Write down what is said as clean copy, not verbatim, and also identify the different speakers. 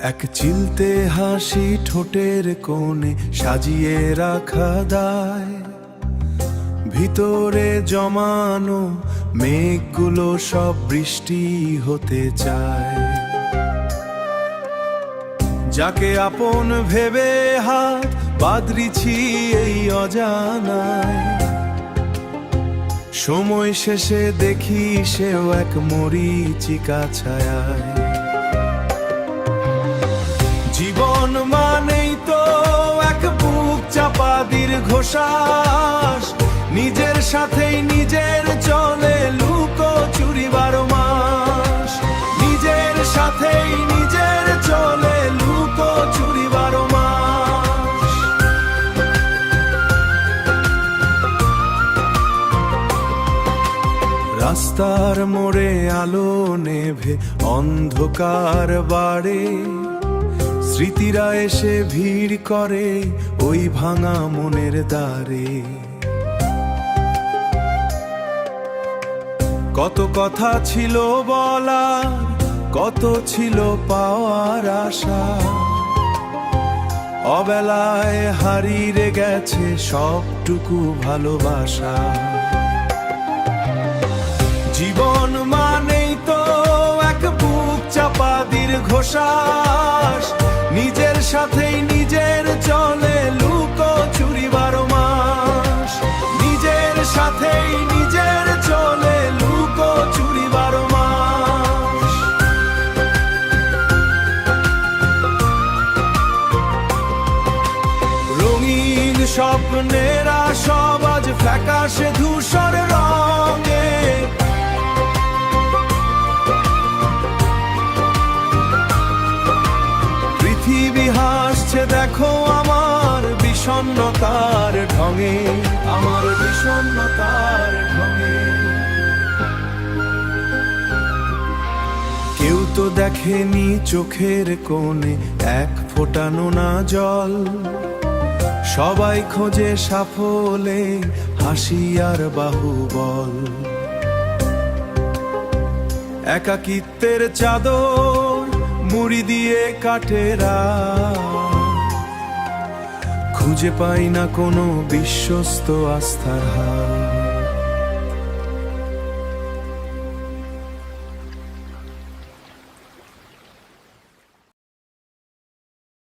Speaker 1: এক চিলতে হাসি ঠোঁটের কোণে সাজিয়ে রাখা দায়, ভিতরে জমানো মেঘগুলো সব বৃষ্টি হতে চায়। যাকে আপন ভেবে হাত বাঁধছি এই অজানায়, সময় শেষে দেখি সেও এক মরীচিকা ছায়ায়। জীবন মানেই তো এক বুক চাপা দীর্ঘশ্বাস, নিজের সাথেই নিজের চলে লুকোচুরি 12 মাস। নিজের সাথেই নিজের চলে লুকোচুরি 12 মাস। রাস্তার মোড়ে আলো নেভে অন্ধকার বাড়ে, স্মৃতিরা এসে ভিড় করে ওই ভাঙা মনের দ্বারে। কত কথা ছিল বলার, কত ছিল পাওয়ার আশা, অবেলায় হারিয়ে গেছে সবটুকু ভালোবাসা। জীবন মানেই তো এক বুক চাপা দীর্ঘশ্বাস, নিজের সাথেই নিজের চলে লুকোচুরি 12 মাস। নিজের সাথেই নিজের চলে লুকোচুরি 12 মাস। রঙিন স্বপ্নেরা সব আজ ফ্যাকাশে ধূসর রঙে, পৃথিবী হাসছে দেখো আমার বিষণ্ণতার ঢঙে, আমার বিষণ্ণতার ঢঙে। কেউ তো দেখেনি চোখের কোণে এক ফোঁটা নোনা জল, সবাই খোঁজে সাফল্যে হাসি আর বাহুবল। একাকিত্বের চাদর মুড়ি দিয়ে কাটেরা, খুঁজে পাই না কোনো বিশ্বস্ত আস্থার হাত।